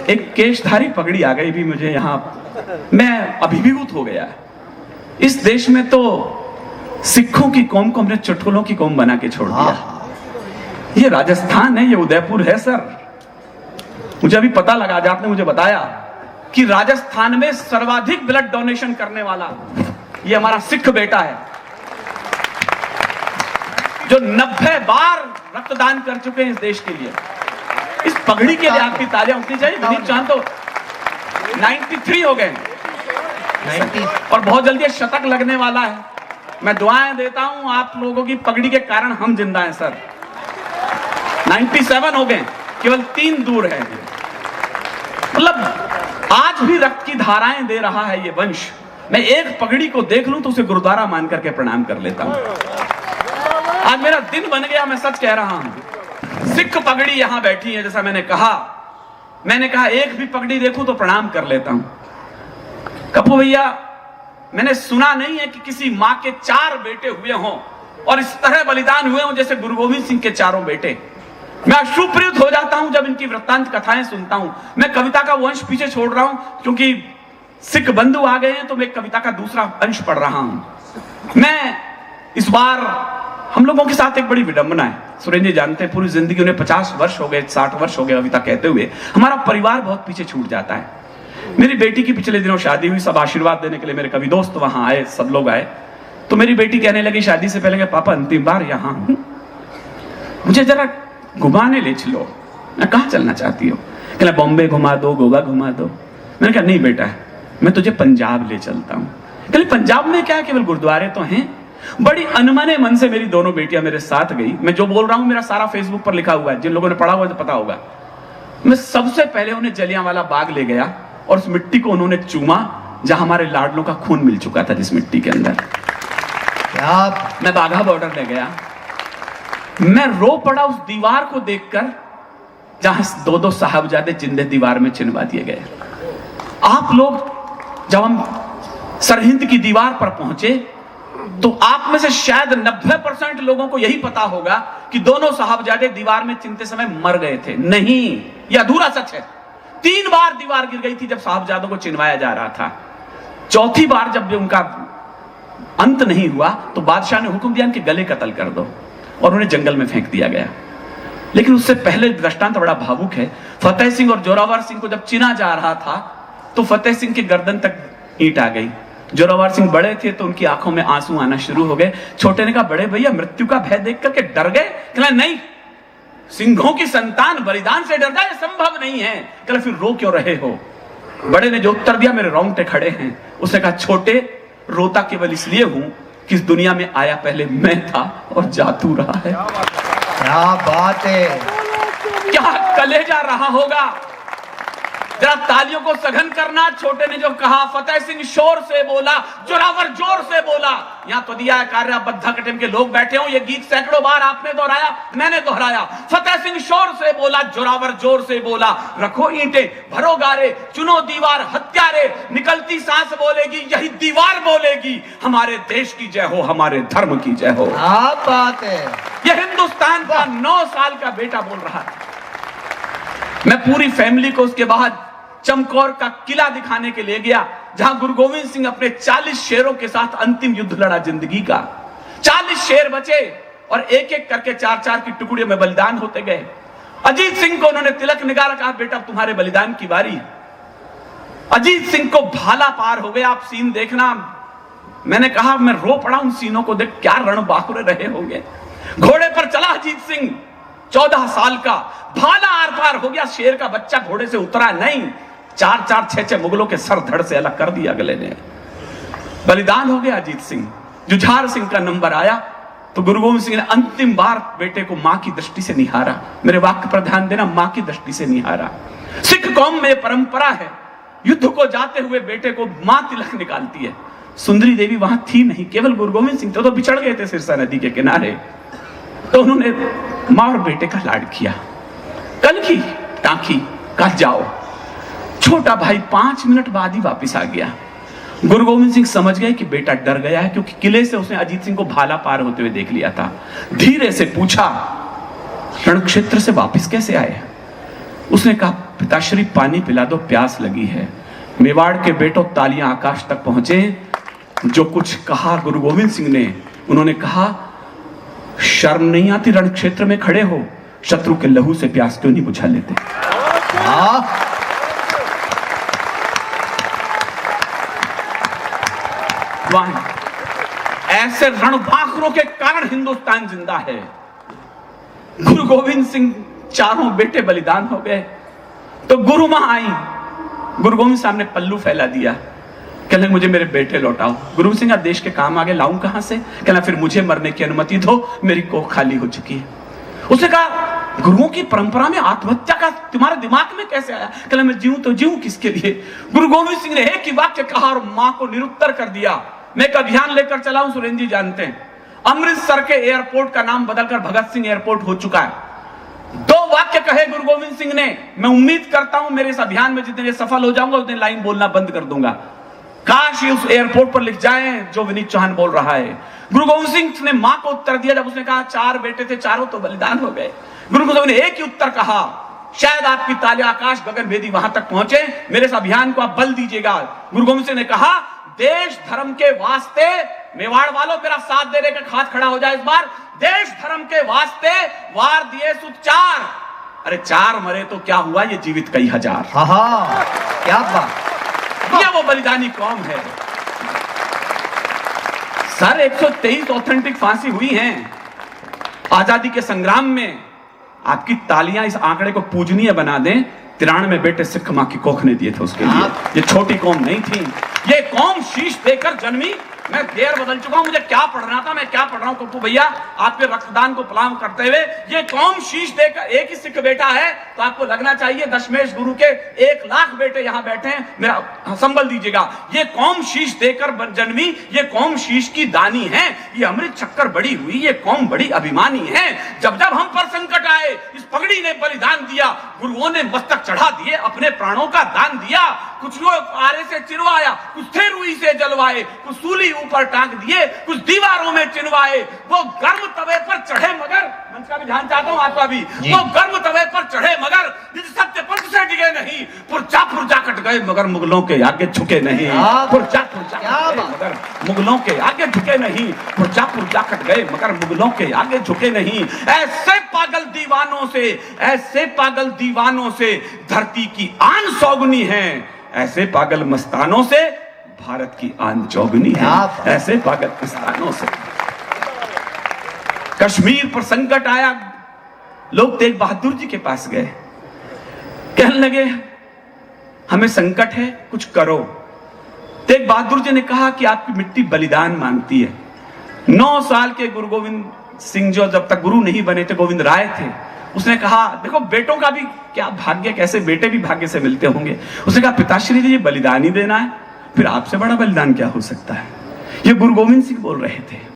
एक केशधारी पगड़ी आ गई भी मुझे यहाँ, मैं अभिभूत हो गया। इस देश में तो सिखों की कौम को हमने चुटकुलों की कौम बना के छोड़ दिया। ये राजस्थान है, ये उदयपुर है सर। मुझे अभी पता लगा, आज आपने मुझे बताया कि राजस्थान में सर्वाधिक ब्लड डोनेशन करने वाला ये हमारा सिख बेटा है, जो 90 बार रक्तदान कर चुके हैं इस देश के लिए। इस पगड़ी के लिए आपकी तालियां उठनी चाहिए। विनीत चौहान तो 93 हो गए और बहुत जल्दी शतक लगने वाला है। मैं दुआएं देता हूं आप लोगों की पगड़ी के कारण हम जिंदा हैं सर। 97 हो गए, केवल 3 दूर है। मतलब आज भी रक्त की धाराएं दे रहा है ये वंश। मैं एक पगड़ी को देख लूं तो उसे गुरुद्वारा मान करके प्रणाम कर लेता हूं। आज मेरा दिन बन गया, मैं सच कह रहा हूं। सिख पगड़ी यहां बैठी है, जैसा मैंने कहा एक भी पगड़ी देखूं तो प्रणाम कर लेता हूं। कप्पू भैया, मैंने सुना नहीं है कि किसी मां के 4 बेटे हुए हों और इस तरह बलिदान हुए हों जैसे गुरु गोविंद सिंह के 4 बेटे। मैं अश्रुप्रयुक्त हो जाता हूं जब इनकी वृत्तांत कथाएं सुनता हूं। मैं कविता का वंश पीछे छोड़ रहा हूं क्योंकि सिख बंधु आ गए हैं, तो मैं कविता का दूसरा अंश पढ़ रहा हूं। मैं इस बार हम लोगों के साथ एक बड़ी विडंबना है। सुरेंद्र जी जानते हैं, पूरी जिंदगी उन्हें 50 वर्ष हो गए, 60 वर्ष हो गए कविता कहते हुए। हमारा परिवार बहुत पीछे छूट जाता है। मेरी बेटी की पिछले दिनों शादी हुई, सब आशीर्वाद देने के लिए मेरे कवि दोस्त वहां आए, सब लोग आए। तो मेरी बेटी कहने लगी शादी से पहले, पापा अंतिम बार यहां हूं, मुझे जरा घुमाने ले चलो। मैं कहां चलना चाहती हो? कहला बॉम्बे घुमा दो, गोवा घुमा दो। मैंने कहा नहीं बेटा, मैं तुझे पंजाब ले चलता हूं। कहले पंजाब में क्या, केवल गुरुद्वारे तो हैं। बड़ी अनमने मन से मेरी दोनों बेटियां मेरे साथ गई। मैं जो बोल रहा हूं मेरा सारा फेसबुक पर लिखा हुआ है, जिन लोगों ने पढ़ा हुआ है तो पता होगा। मैं सबसे पहले उन्हें जलियांवाला बाग ले गया और उस मिट्टी को उन्होंने चूमा जहां हमारे लाडलों का खून मिल चुका था, जिस मिट्टी के अंदर। मैं बाघा बॉर्डर ले गया, मैं रो पड़ा उस दीवार को देखकर जहां 2-2 साहबजादे जिंदे दीवार में चिनवा दिए गए। आप लोग जब हम सरहिंद की दीवार पर पहुंचे तो आप में से शायद 90% लोगों को यही पता होगा कि दोनों साहबजादे दीवार में चिनते समय मर गए थे। नहीं, यह अधूरा सच है। 3 बार दीवार गिर गई थी जब साहबजादों को चिनवाया जा रहा था। चौथी बार जब उनका अंत नहीं हुआ तो बादशाह ने हुक्म दिया इनके गले कत्ल कर दो और उन्हें जंगल में फेंक दिया गया। लेकिन उससे पहले दृष्टांत बड़ा भावुक है। फतेह सिंह और जोरावर सिंह को जब चिना जा रहा था तो फतेह सिंह के गर्दन तक ईंट आ गई। जोरावर सिंह बड़े थे तो उनकी आंखों में आंसू आना शुरू हो गए। छोटे ने कहा बड़े भैया मृत्यु का भय देख करके डर गए? कहला नहीं, सिंहों की संतान बलिदान से डर जाए संभव नहीं है। कहला फिर रो क्यों रहे हो? बड़े ने जो उत्तर दिया मेरे रोंगटे खड़े हैं। उसने कहा छोटे, रोता केवल इसलिए हूं कि इस दुनिया में आया पहले मैं था और जा तू रहा है। क्या बात है! क्या कलेजा रहा होगा। जरा तालियों को सघन करना। छोटे ने जो कहा, फतेह सिंह शोर से बोला, जोरावर जोर से बोला। यहाँ तो दिया है कार्य बद्धा कटिम के लोग बैठे हो, ये गीत सैकड़ों बार आपने दोहराया, मैंने दोहराया। फतेह सिंह शोर से बोला, जोरावर जोर से बोला, रखो ईंटें, भरो गारे, चुनो दीवार हत्यारे, निकलती सांस बोलेगी यही दीवार बोलेगी, हमारे देश की जय हो, हमारे धर्म की जय हो। क्या बात है! यह हिंदुस्तान का 9 साल का बेटा बोल रहा है। मैं पूरी फैमिली को उसके बाद चमकौर का किला दिखाने के लिए गया, जहां गुरु गोविंद सिंह अपने 40 शेरों के साथ अंतिम युद्ध लड़ा जिंदगी का। 40 शेर बचे और एक एक करके 4-4 की टुकड़ियों में बलिदान होते गए। अजीत सिंह को उन्होंने तिलक निगार, कहा बेटा तुम्हारे बलिदान की बारी। अजीत सिंह को भाला पार हो गया। आप सीन देखना। मैंने कहा मैं रो पड़ा उन सीनों को देख, क्या रण बाकुरे रहे होंगे। घोड़े पर चला अजीत सिंह, 14 साल का, भाला आर पार हो गया। शेर का बच्चा घोड़े से उतरा नहीं, 4-4, 6-6 मुगलों के सर धड़ से अलग कर दिया अगले ने। बलिदान हो गया अजीत सिंह। जुझार सिंह का नंबर आया तो गुरु गोविंद सिंह ने अंतिम बार बेटे को मां की दृष्टि से निहारा। मेरे वाक्य पर ध्यान देना, मां की दृष्टि से निहारा। सिख कौम में परंपरा है, युद्ध को जाते हुए बेटे को मां तिलक निकालती है। सुंदरी देवी वहां थी नहीं, केवल गुरु गोविंद सिंह तो बिछड़ गए थे सिरसा नदी के किनारे। तो उन्होंने मां और बेटे का लाड किया। कल की टांकी, कल जाओ। छोटा भाई 5 मिनट बाद ही वापस आ गया। गुरु गोविंद सिंह समझ गए कि बेटा डर गया है, क्योंकि किले से उसने अजीत सिंह को भाला पार होते हुए देख लिया था। धीरे से पूछा रण क्षेत्र से वापस कैसे आए? उसने कहा, पिताश्री पानी पिला दो, प्यास लगी है। मेवाड़ के बेटों तालियां आकाश तक पहुंचे। जो कुछ कहा गुरु गोविंद सिंह ने, उन्होंने कहा, शर्म नहीं आती रण क्षेत्र में खड़े हो? शत्रु के लहू से प्यास क्यों नहीं बुझा लेते? वहां ऐसे रणभाखरों के कारण हिंदुस्तान जिंदा है। गुरु गोविंद सिंह चारों बेटे बलिदान हो गए तो गुरु मां आई। गुरु गोविंद साहब ने पल्लू फैला दिया, कहने मुझे मेरे बेटे लौटाओ। गुरु सिंह देश के काम आगे लाऊं कहां से? कहना फिर मुझे मरने की अनुमति दो, मेरी कोख खाली हो चुकी है। उसने कहा, गुरुओं की परंपरा में आत्महत्या का तुम्हारे दिमाग में कैसे आया? कहना मैं जीऊं तो जीऊं किसके लिए? गुरु गोविंद सिंह ने एक ही वाक्य कहा और मां को निरुत्तर कर दिया। मैं एक अभियान लेकर चला हूं, सुरेंद्र जी जानते हैं, अमृतसर के एयरपोर्ट का नाम बदलकर भगत सिंह एयरपोर्ट हो चुका है। 2 वाक्य कहे गुरु गोविंद सिंह ने, मैं उम्मीद करता हूं मेरे इस अभियान में जितने सफल हो जाऊंगा उतने लाइन बोलना बंद कर दूंगा। काश ये उस एयरपोर्ट पर लिख जाए जो विनीत चौहान बोल रहा है। गुरु गोविंद सिंह ने मां को उत्तर दिया जब उसने कहा 4 बेटे थे, चारों तो बलिदान हो गए। गुरु गोविंद ने एक ही उत्तर कहा, शायद आपकी तालियां आकाश गगन भेदी वहां तक पहुंचे, मेरे इस अभियान को आप बल दीजिएगा। गुरु गोविंद सिंह ने कहा, देश धर्म के वास्ते, मेवाड़ वालों मेरा साथ देने का हाथ खड़ा हो जाए इस बार, देश धर्म के वास्ते वार दिए सुत 4। अरे 4 मरे तो क्या हुआ, ये जीवित कई हजार। क्या बात, ये वो बलिदानी कौम है सर। 123 ऑथेंटिक फांसी हुई हैं आजादी के संग्राम में। आपकी तालियां इस आंकड़े को पूजनीय बना दें। 93 बेटे सिख मां की कोख ने दिए थे उसके लिए। ये छोटी कौम नहीं थी, ये कौम शीश देकर जन्मी। मैं देर बदल चुका हूं, मुझे क्या पढ़ना था, मैं क्या पढ़ रहा हूं पप्पू भैया, आपके रक्तदान को प्रणाम करते हुए। ये कौम शीश देकर, एक ही सिख बेटा है तो आपको लगना चाहिए दशमेश गुरु के 1 लाख बेटे यहां बैठे हैं, मेरा संबल दीजिएगा। ये कौम शीश देकर जन्मी, ये कौम शीश की दानी है, ये अमृत शक्कर बड़ी हुई, ये कौम बड़ी अभिमानी है। जब जब हम पर संकट आए, इस पगड़ी ने बलिदान दिया, गुरुओं ने मस्तक चढ़ा दिए, अपने प्राणों का दान दिया। कुछ लोग आरे से चिरवाया, कुछ थे रुई से जलवाए, कुछ सूली ऊपर टांग दिए, कुछ दीवारों में चिनवाए। वो गर्म तवे पर चढ़े मगर, मंच का भी ध्यान चाहता हूं आपका भी, वो गर्म तवे पर चढ़े मगर जिस सत्य पंथ से डिगे नहीं। पुरजा पुरजा कट गए मगर मुगलों के आगे झुके नहीं। पुरजा पुरजा कट गए मगर मुगलों के आगे झुके नहीं। पुरजा पुरजा कट गए मगर मुगलों के आगे झुके नहीं। ऐसे पागल दीवानों से, ऐसे पागल दीवानों से धरती की आन सौगनी है। ऐसे पागल मस्तानों से भारत की आन चौगनी है। ऐसे पागल मस्तानों से। कश्मीर पर संकट आया, लोग तेग बहादुर जी के पास गए, कहने लगे हमें संकट है, कुछ करो। तेग बहादुर जी ने कहा कि आपकी मिट्टी बलिदान मांगती है। 9 साल के गुरु गोविंद सिंह जो जब तक गुरु नहीं बने थे, गोविंद राय थे, उसने कहा देखो बेटों का भी क्या भाग्य, कैसे बेटे भी भाग्य से मिलते होंगे। उसने कहा पिताश्री जी ये बलिदान ही देना है, फिर आपसे बड़ा बलिदान क्या हो सकता है। ये गुरु गोविंद सिंह बोल रहे थे।